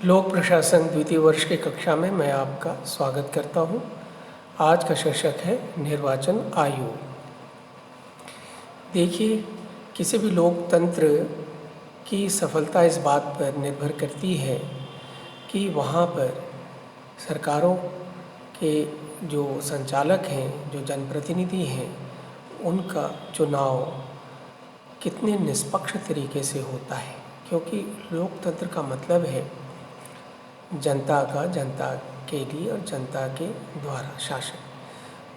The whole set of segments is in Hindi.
लोक प्रशासन द्वितीय वर्ष की कक्षा में मैं आपका स्वागत करता हूँ। आज का शीर्षक है निर्वाचन आयोग। देखिए, किसी भी लोकतंत्र की सफलता इस बात पर निर्भर करती है कि वहाँ पर सरकारों के जो संचालक हैं, जो जनप्रतिनिधि हैं, उनका चुनाव कितने निष्पक्ष तरीके से होता है। क्योंकि लोकतंत्र का मतलब है जनता का, जनता के लिए और जनता के द्वारा शासन।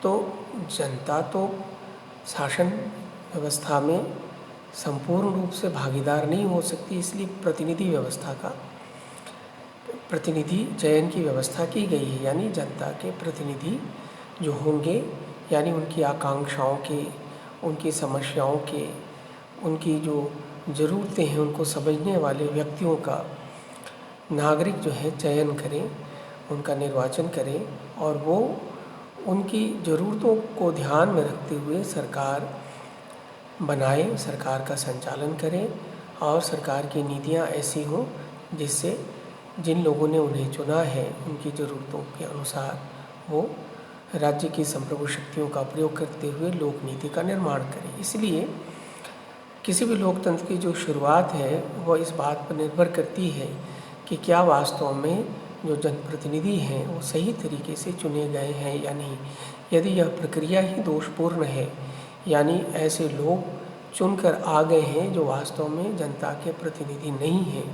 तो जनता तो शासन व्यवस्था में संपूर्ण रूप से भागीदार नहीं हो सकती, इसलिए प्रतिनिधि व्यवस्था का प्रतिनिधि चयन की व्यवस्था की गई है। यानी जनता के प्रतिनिधि जो होंगे, यानी उनकी आकांक्षाओं के, उनकी समस्याओं के, उनकी जो ज़रूरतें हैं उनको समझने वाले व्यक्तियों का नागरिक जो है चयन करें, उनका निर्वाचन करें और वो उनकी ज़रूरतों को ध्यान में रखते हुए सरकार बनाए, सरकार का संचालन करें और सरकार की नीतियाँ ऐसी हों जिससे जिन लोगों ने उन्हें चुना है उनकी ज़रूरतों के अनुसार वो राज्य की संप्रभु शक्तियों का प्रयोग करते हुए लोक नीति का निर्माण करें। इसलिए किसी भी लोकतंत्र की जो शुरुआत है वह इस बात पर निर्भर करती है कि क्या वास्तव में जो जनप्रतिनिधि हैं वो सही तरीके से चुने गए हैं या नहीं। यदि यह प्रक्रिया ही दोषपूर्ण है, यानी ऐसे लोग चुनकर आ गए हैं जो वास्तव में जनता के प्रतिनिधि नहीं हैं,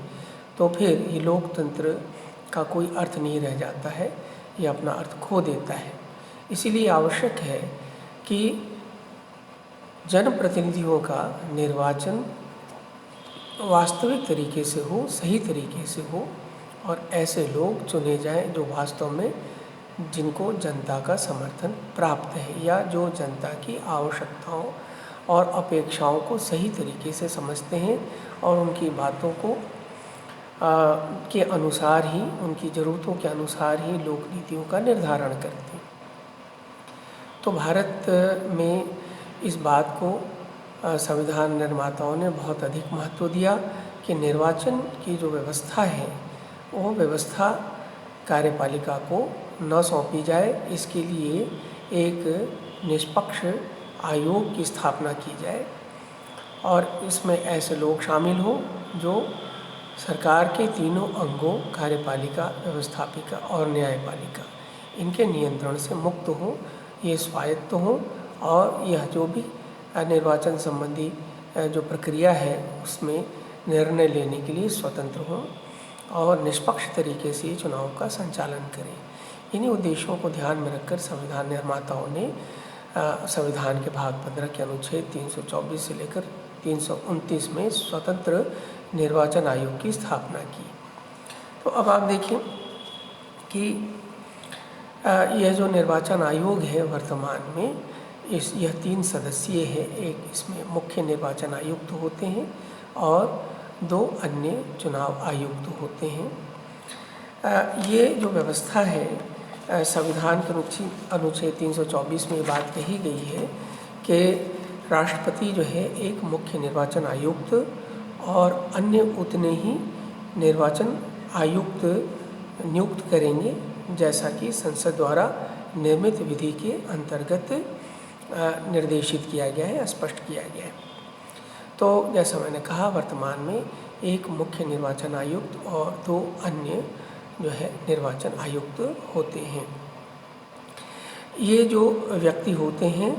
तो फिर ये लोकतंत्र का कोई अर्थ नहीं रह जाता है, ये अपना अर्थ खो देता है। इसीलिए आवश्यक है कि जनप्रतिनिधियों का निर्वाचन वास्तविक तरीके से हो, सही तरीके से हो और ऐसे लोग चुने जाएं जो वास्तव में जिनको जनता का समर्थन प्राप्त है या जो जनता की आवश्यकताओं और अपेक्षाओं को सही तरीके से समझते हैं और उनकी बातों को के अनुसार ही, उनकी ज़रूरतों के अनुसार ही लोक नीतियों का निर्धारण करते हैं। तो भारत में इस बात को संविधान निर्माताओं ने बहुत अधिक महत्व दिया कि निर्वाचन की जो व्यवस्था है वो व्यवस्था कार्यपालिका को न सौंपी जाए। इसके लिए एक निष्पक्ष आयोग की स्थापना की जाए और इसमें ऐसे लोग शामिल हों जो सरकार के तीनों अंगों कार्यपालिका, व्यवस्थापिका और न्यायपालिका इनके नियंत्रण से मुक्त हों, ये स्वायत्त हों और यह जो भी निर्वाचन संबंधी जो प्रक्रिया है उसमें निर्णय लेने के लिए स्वतंत्र हों और निष्पक्ष तरीके से चुनाव का संचालन करें। इन्हीं उद्देश्यों को ध्यान में रखकर संविधान निर्माताओं ने संविधान के भाग 15 के अनुच्छेद 324 से लेकर 329 में स्वतंत्र निर्वाचन आयोग की स्थापना की। तो अब आप देखिए कि यह जो निर्वाचन आयोग है वर्तमान में यह 3 सदस्यीय है। एक इसमें मुख्य निर्वाचन आयुक्त होते हैं और 2 अन्य चुनाव आयुक्त होते हैं। ये जो व्यवस्था है संविधान के अनुच्छेद 324 में ये बात कही गई है कि राष्ट्रपति जो है एक मुख्य निर्वाचन आयुक्त और अन्य उतने ही निर्वाचन आयुक्त नियुक्त करेंगे जैसा कि संसद द्वारा निर्मित विधि के अंतर्गत निर्देशित किया गया है, स्पष्ट किया गया है। तो जैसा मैंने कहा वर्तमान में एक मुख्य निर्वाचन आयुक्त और 2 अन्य जो है निर्वाचन आयुक्त होते हैं। ये जो व्यक्ति होते हैं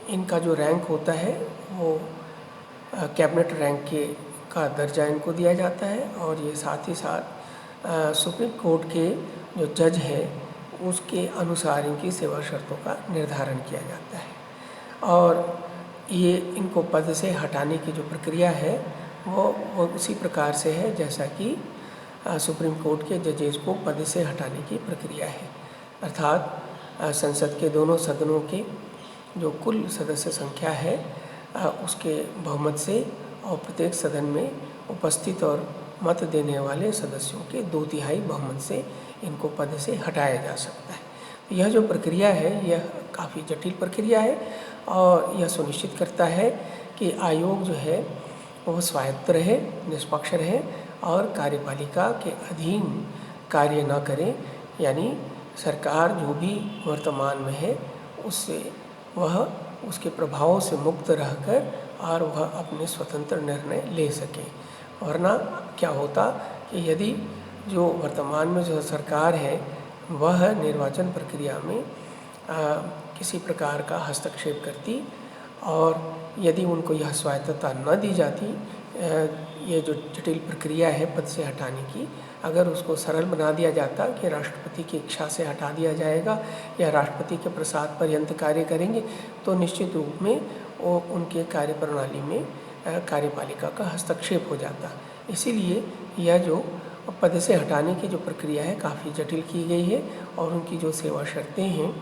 इनका जो रैंक होता है वो कैबिनेट रैंक का दर्जा इनको दिया जाता है और ये साथ ही साथ सुप्रीम कोर्ट के जो जज है उसके अनुसार इनकी सेवा शर्तों का निर्धारण किया जाता है और ये इनको पद से हटाने की जो प्रक्रिया है वो उसी प्रकार से है जैसा कि सुप्रीम कोर्ट के जजेस को पद से हटाने की प्रक्रिया है। अर्थात संसद के दोनों सदनों के जो कुल सदस्य संख्या है उसके बहुमत से और प्रत्येक सदन में उपस्थित और मत देने वाले सदस्यों के 2/3 बहुमत से इनको पद से हटाया जा सकता है। यह जो प्रक्रिया है यह काफ़ी जटिल प्रक्रिया है और यह सुनिश्चित करता है कि आयोग जो है वो स्वायत्त रहे, निष्पक्ष रहे और कार्यपालिका के अधीन कार्य न करें, यानी सरकार जो भी वर्तमान में है उससे वह उसके प्रभावों से मुक्त रहकर और वह अपने स्वतंत्र निर्णय ले सके। वरना क्या होता कि यदि जो वर्तमान में जो सरकार है वह निर्वाचन प्रक्रिया में किसी प्रकार का हस्तक्षेप करती और यदि उनको यह स्वायत्तता न दी जाती, ये जो जटिल प्रक्रिया है पद से हटाने की, अगर उसको सरल बना दिया जाता कि राष्ट्रपति की इच्छा से हटा दिया जाएगा या राष्ट्रपति के प्रसाद पर्यंत कार्य करेंगे, तो निश्चित रूप में वो उनके कार्यप्रणाली में कार्यपालिका का हस्तक्षेप हो जाता। इसीलिए यह जो पद से हटाने की जो प्रक्रिया है काफ़ी जटिल की गई है और उनकी जो सेवा शर्तें हैं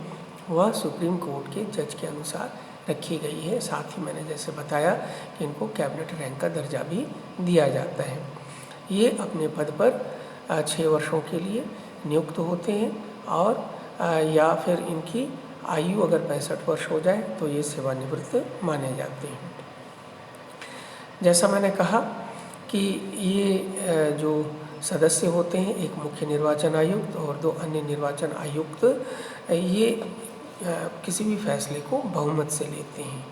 वह सुप्रीम कोर्ट के जज के अनुसार रखी गई है। साथ ही मैंने जैसे बताया कि इनको कैबिनेट रैंक का दर्जा भी दिया जाता है। ये अपने पद पर 6 वर्षों के लिए नियुक्त होते हैं और या फिर इनकी आयु अगर 65 वर्ष हो जाए तो ये सेवानिवृत्त माने जाते हैं। जैसा मैंने कहा कि ये जो सदस्य होते हैं, एक मुख्य निर्वाचन आयुक्त और 2 अन्य निर्वाचन आयुक्त, ये किसी भी फैसले को बहुमत से लेते हैं।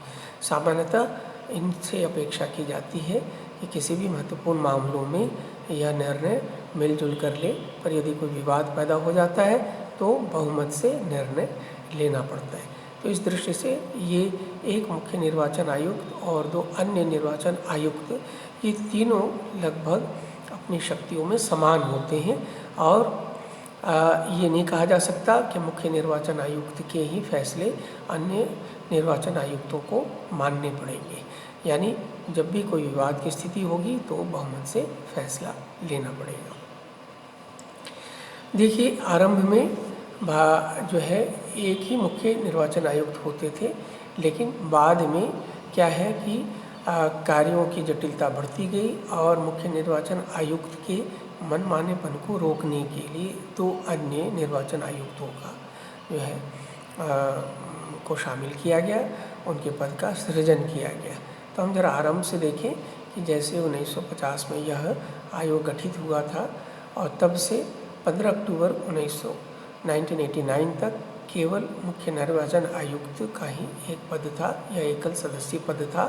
सामान्यतः इनसे अपेक्षा की जाती है कि किसी भी महत्वपूर्ण मामलों में यह निर्णय मिलजुल कर ले, पर यदि कोई विवाद पैदा हो जाता है तो बहुमत से निर्णय लेना पड़ता है। तो इस दृष्टि से ये एक मुख्य निर्वाचन आयुक्त और 2 अन्य निर्वाचन आयुक्त, ये तीनों लगभग अपनी शक्तियों में समान होते हैं और ये नहीं कहा जा सकता कि मुख्य निर्वाचन आयुक्त के ही फैसले अन्य निर्वाचन आयुक्तों को मानने पड़ेंगे। यानी जब भी कोई विवाद की स्थिति होगी तो बहुमत से फैसला लेना पड़ेगा। देखिए, आरंभ में जो है एक ही मुख्य निर्वाचन आयुक्त होते थे, लेकिन बाद में क्या है कि कार्यों की जटिलता बढ़ती गई और मुख्य निर्वाचन आयुक्त के मनमानेपन को रोकने के लिए 2 अन्य निर्वाचन आयुक्तों का जो है को शामिल किया गया, उनके पद का सृजन किया गया। तो हम जरा आरंभ से देखें कि जैसे 1950 में यह आयोग गठित हुआ था और तब से 15 अक्टूबर 1989 तक केवल मुख्य निर्वाचन आयुक्त का ही एक पद था या एकल सदस्यीय पद था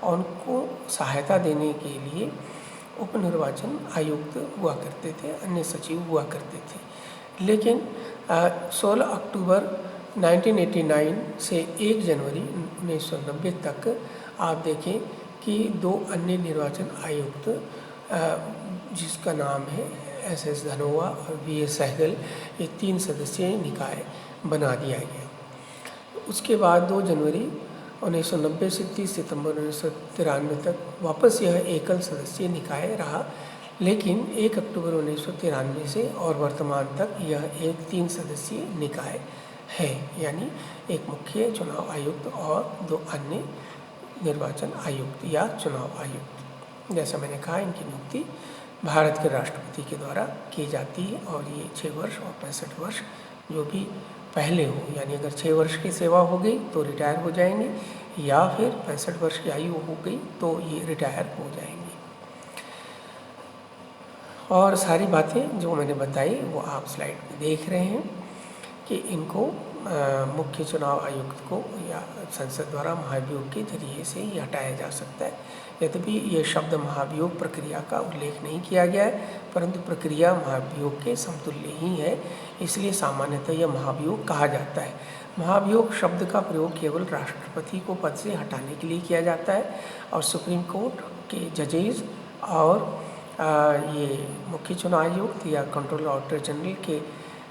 और उनको सहायता देने के लिए उप निर्वाचन आयुक्त हुआ करते थे, अन्य सचिव हुआ करते थे। लेकिन 16 अक्टूबर 1989 से 1 जनवरी 1990 तक आप देखें कि 2 अन्य निर्वाचन आयुक्त जिसका नाम है SS धनोआ और VS सहगल, ये 3 सदस्यीय निकाय बना दिया गया। उसके बाद 2 जनवरी 1990 से 30 सितंबर 1993 तक वापस यह एकल सदस्यीय निकाय रहा, लेकिन 1 अक्टूबर 1993 से और वर्तमान तक यह एक 3 सदस्यीय निकाय है, यानी एक मुख्य चुनाव आयुक्त और 2 अन्य निर्वाचन आयुक्त या चुनाव आयुक्त। जैसा मैंने कहा, इनकी नियुक्ति भारत के राष्ट्रपति के द्वारा की जाती है और ये 6 वर्ष और 65 वर्ष जो भी पहले हो, यानी अगर 6 वर्ष की सेवा हो गई तो रिटायर हो जाएंगे या फिर 65 वर्ष की आयु हो गई तो ये रिटायर हो जाएंगे। और सारी बातें जो मैंने बताई वो आप स्लाइड में देख रहे हैं कि इनको मुख्य चुनाव आयुक्त को या संसद द्वारा महाभियोग के जरिए से ही हटाया जा सकता है। यद्यपि ये शब्द महाभियोग प्रक्रिया का उल्लेख नहीं किया गया है, परंतु प्रक्रिया महाभियोग के समतुल्य ही है, इसलिए सामान्यतः यह महाभियोग कहा जाता है। महाभियोग शब्द का प्रयोग केवल राष्ट्रपति को पद से हटाने के लिए किया जाता है और सुप्रीम कोर्ट के जजेस और ये मुख्य चुनाव आयुक्त या कंट्रोलर ऑडिटर जनरल के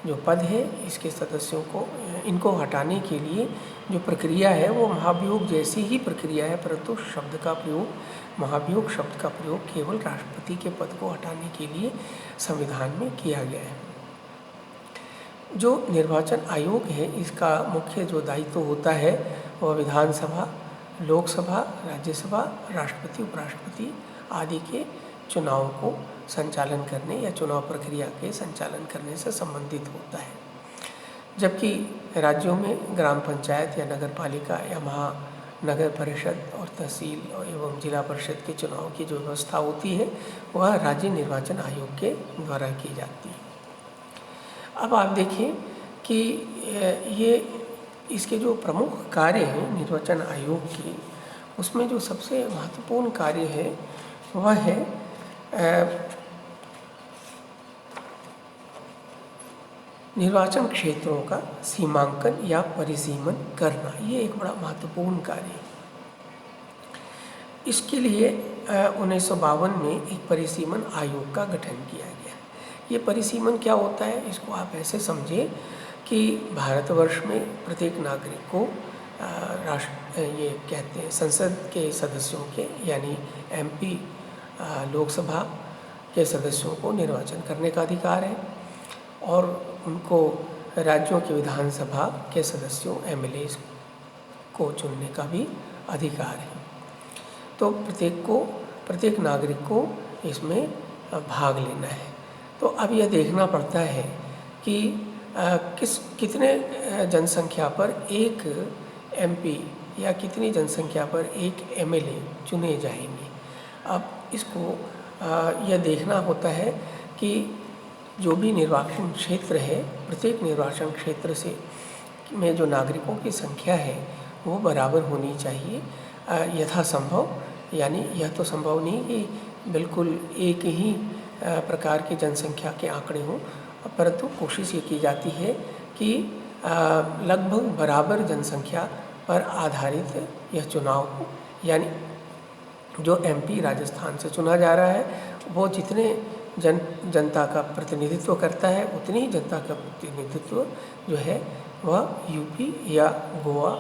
जो पद है इसके सदस्यों को इनको हटाने के लिए जो प्रक्रिया है वो महाभियोग जैसी ही प्रक्रिया है, परंतु शब्द का प्रयोग महाभियोग शब्द का प्रयोग केवल राष्ट्रपति के पद को हटाने के लिए संविधान में किया गया है। जो निर्वाचन आयोग है इसका मुख्य जो दायित्व होता है वह विधानसभा, लोकसभा, राज्यसभा, राष्ट्रपति, उपराष्ट्रपति आदि के चुनाव को संचालन करने या चुनाव प्रक्रिया के संचालन करने से संबंधित होता है। जबकि राज्यों में ग्राम पंचायत या नगर पालिका या नगर परिषद और तहसील एवं जिला परिषद के चुनाव की जो व्यवस्था होती है वह राज्य निर्वाचन आयोग के द्वारा की जाती है। अब आप देखिए कि ये इसके जो प्रमुख कार्य हैं निर्वाचन आयोग के, उसमें जो सबसे महत्वपूर्ण कार्य है वह है निर्वाचन क्षेत्रों का सीमांकन या परिसीमन करना। ये एक बड़ा महत्वपूर्ण कार्य है। इसके लिए 1952 में एक परिसीमन आयोग का गठन किया गया। ये परिसीमन क्या होता है, इसको आप ऐसे समझिए कि भारतवर्ष में प्रत्येक नागरिक को ये कहते हैं संसद के सदस्यों के यानी MP लोकसभा के सदस्यों को निर्वाचन करने का अधिकार है और उनको राज्यों के विधानसभा के सदस्यों MLAs को चुनने का भी अधिकार है। तो प्रत्येक नागरिक को इसमें भाग लेना है। तो अब यह देखना पड़ता है कि कितने जनसंख्या पर एक MP या कितनी जनसंख्या पर एक MLA चुने जाएंगे। अब इसको यह देखना होता है कि जो भी निर्वाचन क्षेत्र है, प्रत्येक निर्वाचन क्षेत्र से में जो नागरिकों की संख्या है वो बराबर होनी चाहिए यथासंभव। यानी यह तो संभव नहीं कि बिल्कुल एक ही प्रकार की जनसंख्या के आंकड़े हों, परंतु कोशिश ये की जाती है कि लगभग बराबर जनसंख्या पर आधारित यह चुनाव हो। यानी जो MP राजस्थान से चुना जा रहा है वो जितने जनता का प्रतिनिधित्व करता है उतनी ही जनता का प्रतिनिधित्व जो है वह UP या गोवा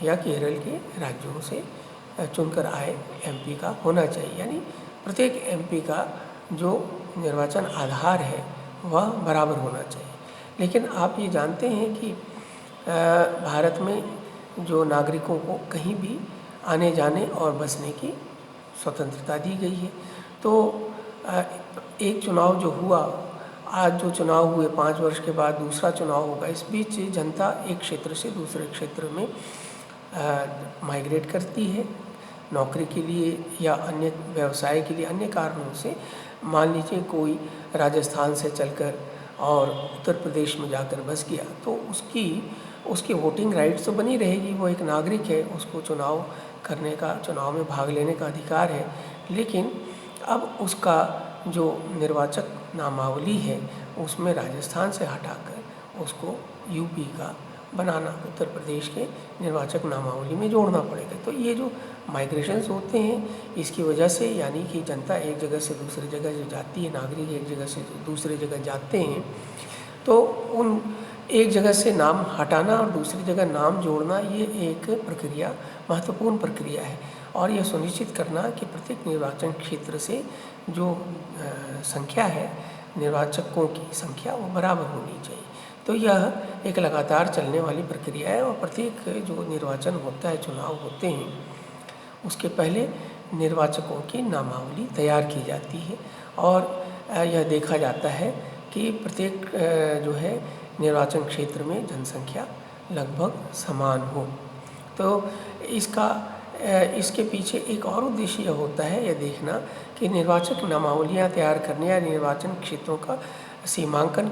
या केरल के राज्यों से चुनकर आए MP का होना चाहिए। यानी प्रत्येक MP का जो निर्वाचन आधार है वह बराबर होना चाहिए। लेकिन आप ये जानते हैं कि भारत में जो नागरिकों को कहीं भी आने जाने और बसने की स्वतंत्रता दी गई है। तो एक चुनाव जो हुआ, आज जो चुनाव हुए 5 वर्ष के बाद दूसरा चुनाव होगा, इस बीच जनता एक क्षेत्र से दूसरे क्षेत्र में माइग्रेट करती है नौकरी के लिए या अन्य व्यवसाय के लिए, अन्य कारणों से। मान लीजिए कोई राजस्थान से चलकर और उत्तर प्रदेश में जाकर बस गया तो उसकी वोटिंग राइट्स तो बनी रहेगी, वो एक नागरिक है, उसको चुनाव करने का, चुनाव में भाग लेने का अधिकार है। लेकिन अब उसका जो निर्वाचक नामावली है उसमें राजस्थान से हटाकर उसको UP का बनाना, उत्तर प्रदेश के निर्वाचक नामावली में जोड़ना पड़ेगा। तो ये जो माइग्रेशंस होते हैं इसकी वजह से, यानी कि जनता एक जगह से दूसरी जगह जो जाती है, नागरिक एक जगह से दूसरी जगह जाते हैं, तो उन एक जगह से नाम हटाना और दूसरी जगह नाम जोड़ना ये एक प्रक्रिया, महत्वपूर्ण प्रक्रिया है। और यह सुनिश्चित करना कि प्रत्येक निर्वाचन क्षेत्र से जो संख्या है, निर्वाचकों की संख्या, वो बराबर होनी चाहिए। तो यह एक लगातार चलने वाली प्रक्रिया है और प्रत्येक जो निर्वाचन होता है, चुनाव होते हैं, उसके पहले निर्वाचकों की नामावली तैयार की जाती है और यह देखा जाता है कि प्रत्येक जो है निर्वाचन क्षेत्र में जनसंख्या लगभग समान हो। तो इसके पीछे एक और उद्देश्य यह होता है, यह देखना कि निर्वाचक नामावलियाँ तैयार करने या निर्वाचन क्षेत्रों का सीमांकन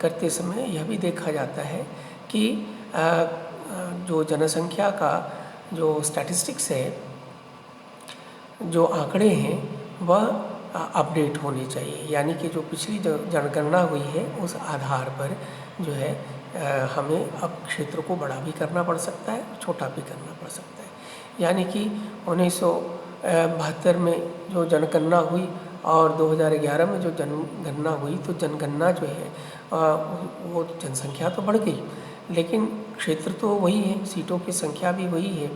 करते समय यह भी देखा जाता है कि जो जनसंख्या का जो स्टैटिस्टिक्स है, जो आंकड़े हैं, वह अपडेट होने चाहिए। यानी कि जो पिछली जनगणना हुई है उस आधार पर जो है हमें अब क्षेत्र को बड़ा भी करना पड़ सकता है, छोटा भी करना पड़ सकता है। यानी कि 1972 में जो जनगणना हुई और 2011 में जो जनगणना हुई, तो जनगणना जो है वो जनसंख्या तो बढ़ गई लेकिन क्षेत्र तो वही है, सीटों की संख्या भी वही है।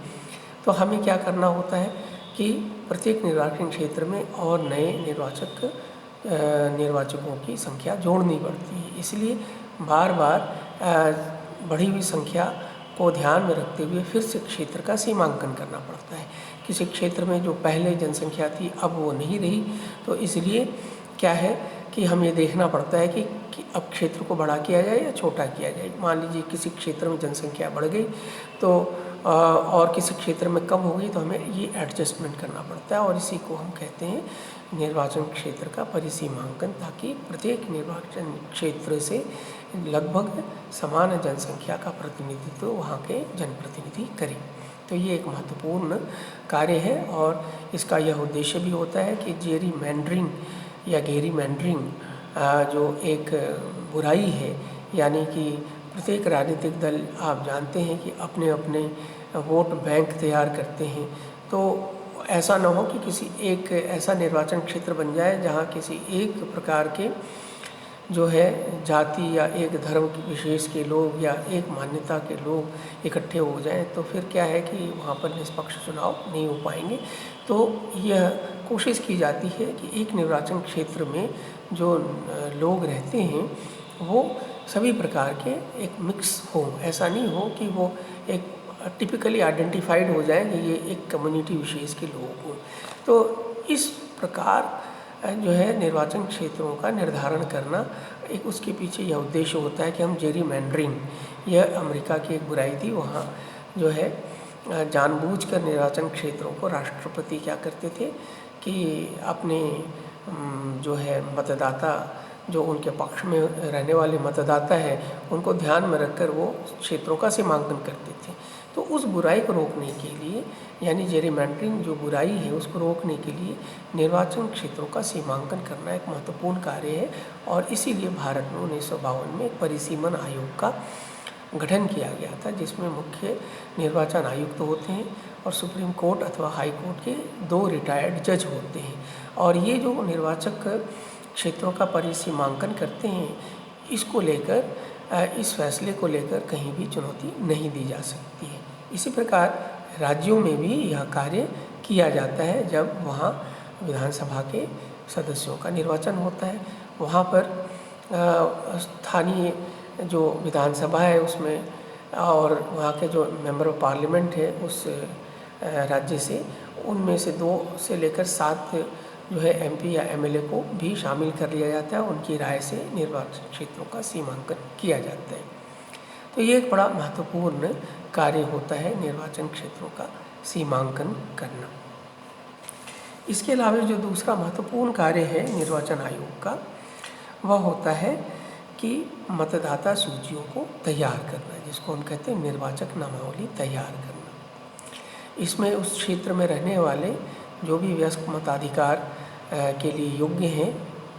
तो हमें क्या करना होता है कि प्रत्येक निर्वाचन क्षेत्र में और नए निर्वाचकों की संख्या जोड़नी पड़ती है। इसलिए बार बार बढ़ी हुई संख्या को ध्यान में रखते हुए फिर से क्षेत्र का सीमांकन करना पड़ता है। किसी क्षेत्र में जो पहले जनसंख्या थी अब वो नहीं रही, तो इसलिए क्या है कि हम ये देखना पड़ता है कि अब क्षेत्र को बड़ा किया जाए या छोटा किया जाए। मान लीजिए किसी क्षेत्र में जनसंख्या बढ़ गई तो और किसी क्षेत्र में कम हो गई तो हमें ये एडजस्टमेंट करना पड़ता है, और इसी को हम कहते हैं निर्वाचन क्षेत्र का परिसीमांकन, ताकि प्रत्येक निर्वाचन क्षेत्र से लगभग समान जनसंख्या का प्रतिनिधित्व वहाँ के जनप्रतिनिधि करें। तो ये एक महत्वपूर्ण कार्य है, और इसका यह उद्देश्य भी होता है कि जेरीमैंडरिंग या गेरीमैंडरिंग जो एक बुराई है, यानी कि प्रत्येक राजनीतिक दल आप जानते हैं कि अपने अपने वोट बैंक तैयार करते हैं, तो ऐसा न हो कि किसी एक ऐसा निर्वाचन क्षेत्र बन जाए जहां किसी एक प्रकार के जो है जाति या एक धर्म विशेष के लोग या एक मान्यता के लोग इकट्ठे हो जाएं, तो फिर क्या है कि वहाँ पर निष्पक्ष चुनाव नहीं हो पाएंगे। तो यह कोशिश की जाती है कि एक निर्वाचन क्षेत्र में जो लोग रहते हैं वो सभी प्रकार के एक मिक्स हो, ऐसा नहीं हो कि वो एक टिपिकली आइडेंटिफाइड हो जाए कि ये एक कम्युनिटी विशेष के लोग हों। तो इस प्रकार जो है निर्वाचन क्षेत्रों का निर्धारण करना, एक उसके पीछे यह उद्देश्य होता है कि हम जेरीमैंडरिंग, यह अमेरिका की एक बुराई थी, वहाँ जो है जानबूझकर निर्वाचन क्षेत्रों को राष्ट्रपति क्या करते थे कि अपने जो है मतदाता, जो उनके पक्ष में रहने वाले मतदाता है, उनको ध्यान में रखकर वो क्षेत्रों का सीमांकन करते थे। तो उस बुराई को रोकने के लिए, यानी जेरीमैंडरिंग जो बुराई है उसको रोकने के लिए निर्वाचन क्षेत्रों का सीमांकन करना एक महत्वपूर्ण कार्य है, और इसीलिए भारत में 1952 में परिसीमन आयोग का गठन किया गया था, जिसमें मुख्य निर्वाचन आयुक्त होते हैं और सुप्रीम कोर्ट अथवा हाई कोर्ट के 2 रिटायर्ड जज होते हैं। और ये जो निर्वाचक क्षेत्रों का परिसीमांकन करते हैं, इसको लेकर इस फैसले को लेकर कहीं भी चुनौती नहीं दी जा सकती है। इसी प्रकार राज्यों में भी यह कार्य किया जाता है। जब वहाँ विधानसभा के सदस्यों का निर्वाचन होता है, वहाँ पर स्थानीय जो विधानसभा है उसमें, और वहाँ के जो मेंबर ऑफ पार्लियामेंट है उस राज्य से, उनमें से 2 से लेकर 7 जो है एमपी या एमएलए को भी शामिल कर लिया जाता है। उनकी राय से निर्वाचन क्षेत्रों का सीमांकन किया जाता है। तो ये एक बड़ा महत्वपूर्ण कार्य होता है निर्वाचन क्षेत्रों का सीमांकन करना। इसके अलावा जो दूसरा महत्वपूर्ण कार्य है निर्वाचन आयोग का, वह होता है कि मतदाता सूचियों को तैयार करना, जिसको हम कहते हैं निर्वाचक नामावली तैयार करना। इसमें उस क्षेत्र में रहने वाले जो भी वयस्क मताधिकार के लिए योग्य हैं,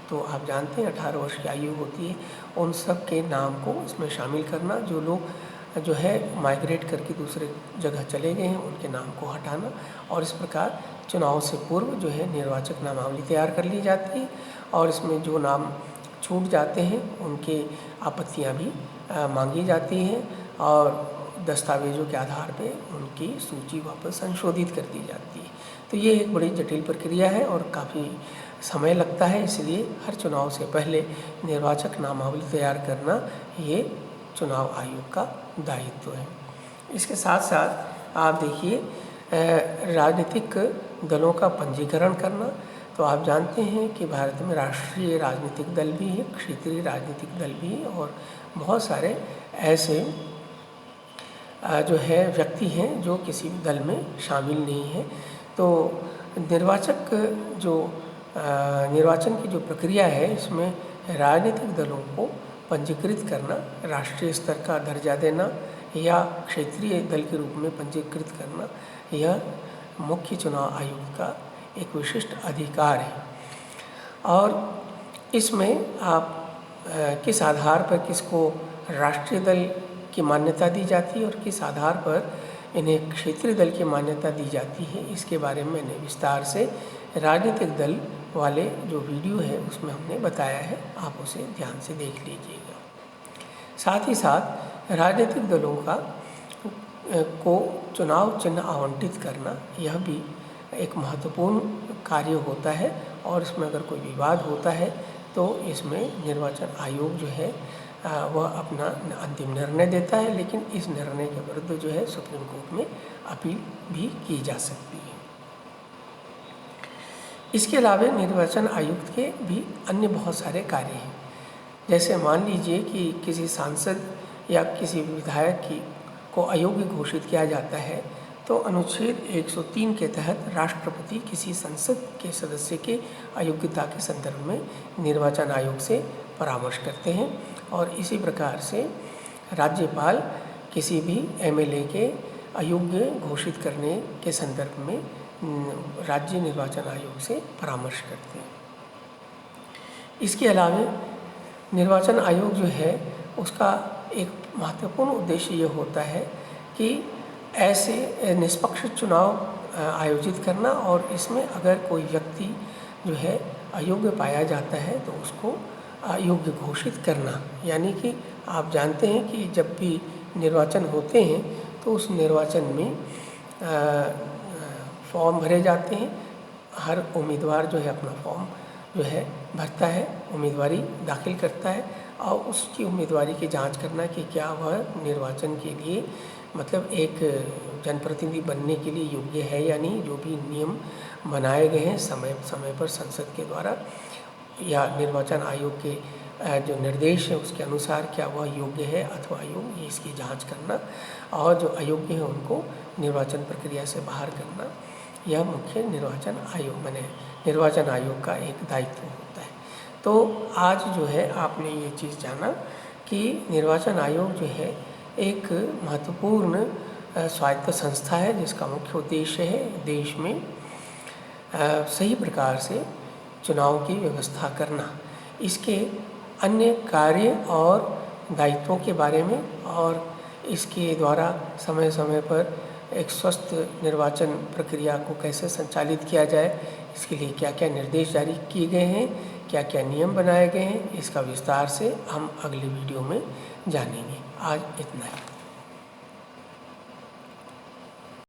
तो आप जानते हैं 18 वर्ष की आयु होती है, उन सब के नाम को इसमें शामिल करना। जो लोग जो है माइग्रेट करके दूसरे जगह चले गए हैं उनके नाम को हटाना, और इस प्रकार चुनाव से पूर्व जो है निर्वाचक नामावली तैयार कर ली जाती है, और इसमें जो नाम छूट जाते हैं उनके आपत्तियां भी मांगी जाती हैं, और दस्तावेजों के आधार पे उनकी सूची वापस संशोधित कर दी जाती है। तो ये एक बड़ी जटिल प्रक्रिया है और काफ़ी समय लगता है, इसलिए हर चुनाव से पहले निर्वाचक नामावली तैयार करना ये चुनाव आयोग का दायित्व है। इसके साथ साथ आप देखिए राजनीतिक दलों का पंजीकरण करना। तो आप जानते हैं कि भारत में राष्ट्रीय राजनीतिक दल भी है, क्षेत्रीय राजनीतिक दल भी है, और बहुत सारे ऐसे जो है व्यक्ति हैं जो किसी भी दल में शामिल नहीं हैं। तो निर्वाचन की जो प्रक्रिया है, इसमें राजनीतिक दलों को पंजीकृत करना, राष्ट्रीय स्तर का दर्जा देना या क्षेत्रीय दल के रूप में पंजीकृत करना, यह मुख्य चुनाव आयुक्त का एक विशिष्ट अधिकार है। और इसमें आप किस आधार पर किसको राष्ट्रीय दल की मान्यता दी जाती है और किस आधार पर इन्हें क्षेत्रीय दल की मान्यता दी जाती है, इसके बारे में मैंने विस्तार से राजनीतिक दल वाले जो वीडियो है उसमें हमने बताया है, आप उसे ध्यान से देख लीजिएगा। साथ ही साथ राजनीतिक दलों को चुनाव चिन्ह आवंटित करना, यह भी एक महत्वपूर्ण कार्य होता है, और इसमें अगर कोई विवाद होता है तो इसमें निर्वाचन आयोग जो है वह अपना अंतिम निर्णय देता है, लेकिन इस निर्णय के विरुद्ध जो है सुप्रीम कोर्ट में अपील भी की जा सकती है। इसके अलावा निर्वाचन आयुक्त के भी अन्य बहुत सारे कार्य हैं। जैसे मान लीजिए कि किसी सांसद या किसी विधायक को अयोग्य घोषित किया जाता है, तो अनुच्छेद 103 के तहत राष्ट्रपति किसी संसद के सदस्य के अयोग्यता के संदर्भ में निर्वाचन आयोग से परामर्श करते हैं, और इसी प्रकार से राज्यपाल किसी भी एमएलए के अयोग्य घोषित करने के संदर्भ में राज्य निर्वाचन आयोग से परामर्श करते हैं। इसके अलावा निर्वाचन आयोग जो है उसका एक महत्वपूर्ण उद्देश्य ये होता है कि ऐसे निष्पक्ष चुनाव आयोजित करना, और इसमें अगर कोई व्यक्ति जो है अयोग्य पाया जाता है तो उसको अयोग्य घोषित करना। यानी कि आप जानते हैं कि जब भी निर्वाचन होते हैं तो उस निर्वाचन में फॉर्म भरे जाते हैं। हर उम्मीदवार जो है अपना फॉर्म जो है भरता है, उम्मीदवारी दाखिल करता है, और उसकी उम्मीदवारी की जांच करना कि क्या वह निर्वाचन के लिए मतलब एक जनप्रतिनिधि बनने के लिए योग्य है या नहीं। जो भी नियम बनाए गए हैं समय समय पर संसद के द्वारा या निर्वाचन आयोग के जो निर्देश है उसके अनुसार क्या वह योग्य है अथवा अयोग्य, इसकी जांच करना, और जो अयोग्य है उनको निर्वाचन प्रक्रिया से बाहर करना, यह मुख्य निर्वाचन आयोग का एक दायित्व होता है। तो आज जो है आपने ये चीज़ जाना कि निर्वाचन आयोग जो है एक महत्वपूर्ण स्वायत्त संस्था है जिसका मुख्य उद्देश्य है देश में सही प्रकार से चुनाव की व्यवस्था करना। इसके अन्य कार्य और दायित्वों के बारे में और इसके द्वारा समय समय पर एक स्वस्थ निर्वाचन प्रक्रिया को कैसे संचालित किया जाए, इसके लिए क्या क्या निर्देश जारी किए गए हैं, क्या क्या नियम बनाए गए हैं, इसका विस्तार से हम अगले वीडियो में जानेंगे। आज इतना ही।